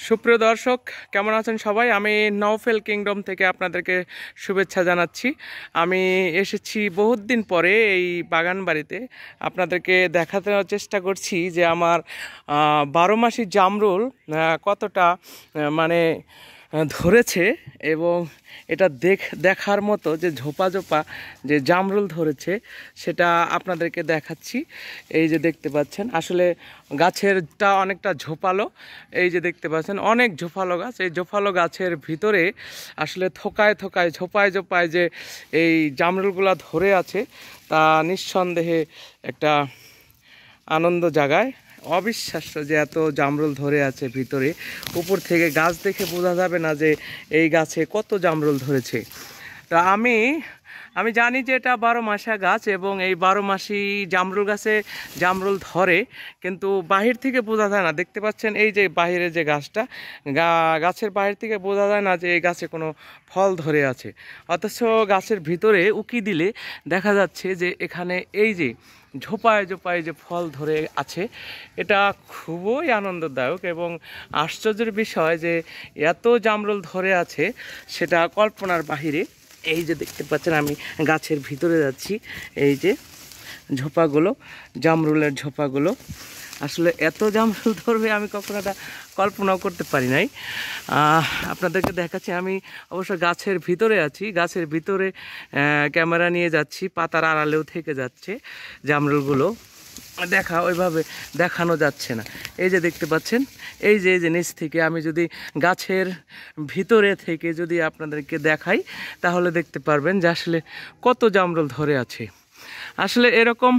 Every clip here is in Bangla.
সুপ্রিয় দর্শক, কেমন আছেন সবাই? আমি নওফেল কিংডম থেকে আপনাদেরকে শুভেচ্ছা জানাচ্ছি। আমি এসেছি বহুত দিন পরে এই বাগান বাড়িতে। আপনাদেরকে দেখাতে চেষ্টা করছি যে আমার 12 মাসি জামরুল কতটা মানে ধরেছে, এবং এটা দেখার মতো যে ঝোপা ঝোপা যে জামরুল ধরেছে সেটা আপনাদেরকে দেখাচ্ছি। এই যে দেখতে পাচ্ছেন, আসলে গাছেরটা অনেকটা ঝোপালো। এই যে দেখতে পাচ্ছেন অনেক ঝোপালো গাছ। এই ঝোপালো গাছের ভিতরে আসলে থোকায় থোকায় ঝোপায় ঝোপায় যে এই জামরুলগুলা ধরে আছে তা নিঃসন্দেহে একটা আনন্দ জাগায়। অবিশ্বাস্য যে এত জামরুল ধরে আছে ভিতরে। উপর থেকে গাছ দেখে বোঝা যাবে না যে এই গাছে কত জামরুল ধরেছে। তা আমি জানি যে এটা 12 মাসা গাছ, এবং এই 12 মাসি জামরুল গাছে জামরুল ধরে, কিন্তু বাহির থেকে বোঝা যায় না। দেখতে পাচ্ছেন এই যে বাহিরে যে গাছটা, গাছের বাহির থেকে বোঝা যায় না যে এই গাছে কোনো ফল ধরে আছে, অথচ গাছের ভিতরে উকি দিলে দেখা যাচ্ছে যে এখানে এই যে ঝোপায় ঝোপায় যে ফল ধরে আছে। এটা খুবই আনন্দদায়ক এবং আশ্চর্যের বিষয় যে এত জামরুল ধরে আছে সেটা কল্পনার বাহিরে। এই যে দেখতে পাচ্ছেন আমি গাছের ভিতরে যাচ্ছি, এই যে ঝোপাগুলো, জামরুলের ঝোপাগুলো, আসলে এত জামরুল ধরবে আমি কখনো এটা কল্পনাও করতে পারি নাই। আপনাদেরকে দেখাচ্ছি, আমি অবশ্য গাছের ভিতরে আছি, গাছের ভিতরে ক্যামেরা নিয়ে যাচ্ছি, পাতার আড়ালেও থেকে যাচ্ছে জামরুলগুলো, ওইভাবে দেখানো যাচ্ছে না। এই যে দেখতে পাচ্ছেন, এই যে নিচ থেকে আমি যদি গাছের ভিতরে থেকে যদি আপনাদেরকে দেখাই তাহলে দেখতে পারবেন যে আসলে কত জামরুল ধরে আছে। আসলে এরকম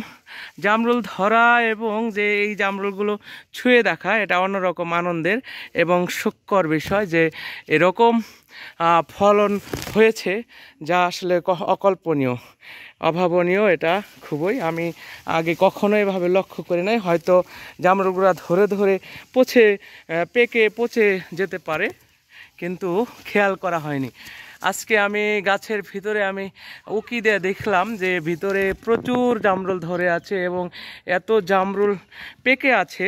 জামরুল ধরা এবং যে এই জামরুলগুলো ছুঁয়ে দেখা, এটা অন্যরকম আনন্দের এবং সুখকর বিষয় যে এরকম ফলন হয়েছে, যা আসলে অকল্পনীয়, অভাবনীয়। এটা খুবই, আমি আগে কখনো এভাবে লক্ষ্য করি নাই। হয়তো জামরুলগুলো ধরে ধরে পেকে পচে যেতে পারে, কিন্তু খেয়াল করা হয়নি। আজকে আমি গাছের ভিতরে আমি উকি দিয়ে দেখলাম যে ভিতরে প্রচুর জামরুল ধরে আছে, এবং এত জামরুল পেকে আছে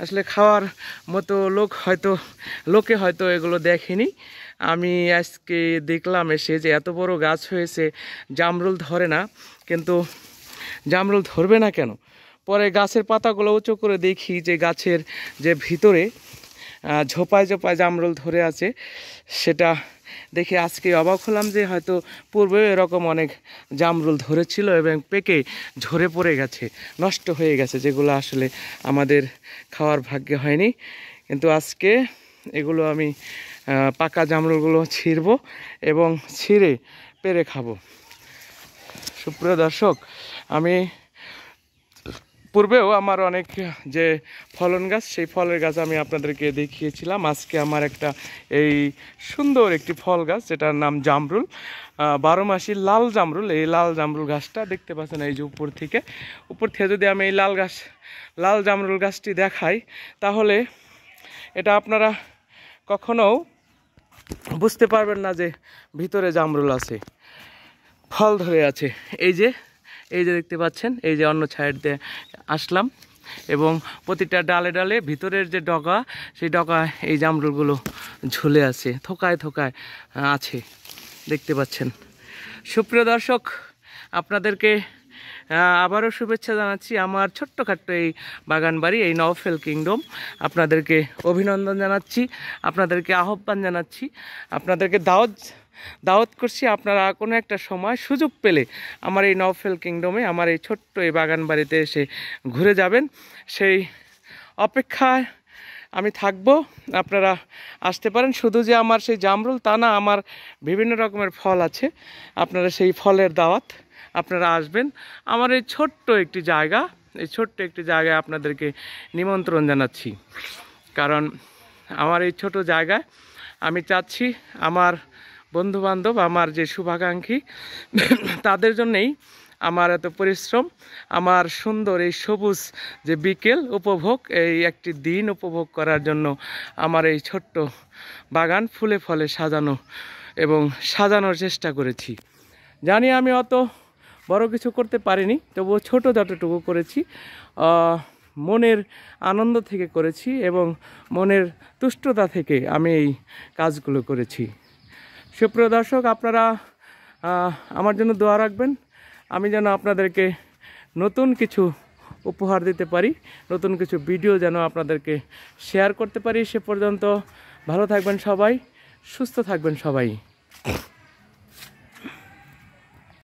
আসলে খাওয়ার মতো লোকে হয়তো এগুলো দেখেনি। আমি আজকে দেখলাম এসে যে এত বড় গাছ হয়েছে, জামরুল ধরে না। কিন্তু জামরুল ধরবে না কেন? পরে গাছের পাতাগুলো উঁচু করে দেখি যে গাছের যে ভিতরে ঝোপায় ঝোপায় জামরুল ধরে আছে, সেটা দেখে আজকে অবাক হলাম যে হয়তো পূর্বেও এরকম অনেক জামরুল ধরেছিল এবং পেকে ঝরে পড়ে গেছে, নষ্ট হয়ে গেছে, যেগুলো আসলে আমাদের খাওয়ার ভাগ্যে হয়নি। কিন্তু আজকে এগুলো আমি পাকা জামরুলগুলো ছিঁড়ব এবং ছিঁড়ে পেরে খাবো। সুপ্রিয় দর্শক, আমি পূর্বেও আমার অনেক যে ফলন গাছ, সেই ফলের গাছ আমি আপনাদেরকে দেখিয়েছিলাম। আজকে আমার একটা এই সুন্দর একটি ফল গাছ, যেটার নাম জামরুল, 12 মাসি লাল জামরুল। এই লাল জামরুল গাছটা দেখতে পাচ্ছেন এই যে উপর থেকে যদি আমি এই লাল জামরুল গাছটি দেখাই, তাহলে এটা আপনারা কখনো বুঝতে পারবেন না যে ভিতরে জামরুল আছে, ফল ধরে আছে। এই যে দেখতে পাচ্ছেন, এই যে অন্য সাইড দিয়ে আসলাম, এবং প্রতিটা ডালে ডালে ভিতরের যে ডগা, সেই ডগায় এই জামরুলগুলো ঝুলে আছে, থোকায় থোকায় আছে, দেখতে পাচ্ছেন। সুপ্রিয় দর্শক, আপনাদেরকে আবারও শুভেচ্ছা জানাচ্ছি আমার ছোট্টখাট্ট এই বাগান বাড়ি, এই নওফেল কিংডম। আপনাদেরকে অভিনন্দন জানাচ্ছি, আপনাদেরকে আহ্বান জানাচ্ছি, আপনাদেরকে দাওয়াত করছি। আপনারা কোনো একটা সময় সুযোগ পেলে আমার এই নওফেল কিংডমে, আমার এই ছোট্ট এই বাগান বাড়িতে এসে ঘুরে যাবেন, সেই অপেক্ষায় আমি থাকবো। আপনারা আসতে পারেন। শুধু যে আমার সেই জামরুল তা না, আমার বিভিন্ন রকমের ফল আছে, আপনারা সেই ফলের দাওয়াত, আপনারা আসবেন। আমার এই ছোট্ট একটি জায়গায় আপনাদেরকে নিমন্ত্রণ জানাচ্ছি। কারণ আমার এই ছোট জায়গায় আমি চাচ্ছি আমার বন্ধুবান্ধব, আমার যে শুভাকাঙ্ক্ষী, তাদের জন্যেই আমার এত পরিশ্রম, আমার সুন্দর এই সবুজ যে বিকেল উপভোগ, এই একটি দিন উপভোগ করার জন্য আমার এই ছোট্ট বাগান ফুলে ফলে সাজানোর চেষ্টা করেছি। জানি আমি অত বড় কিছু করতে পারিনি, তবুও ছোট যতটুকু করেছি মনের আনন্দ থেকে করেছি এবং মনের তুষ্টতা থেকে আমি এই কাজগুলো করেছি। সুপ্রিয় দর্শক, আপনারা আমার জন্য দোয়া রাখবেন, আমি যেন আপনাদেরকে নতুন কিছু উপহার দিতে পারি, নতুন কিছু ভিডিও যেন আপনাদেরকে শেয়ার করতে পারি। সে পর্যন্ত ভালো থাকবেন সবাই, সুস্থ থাকবেন সবাই।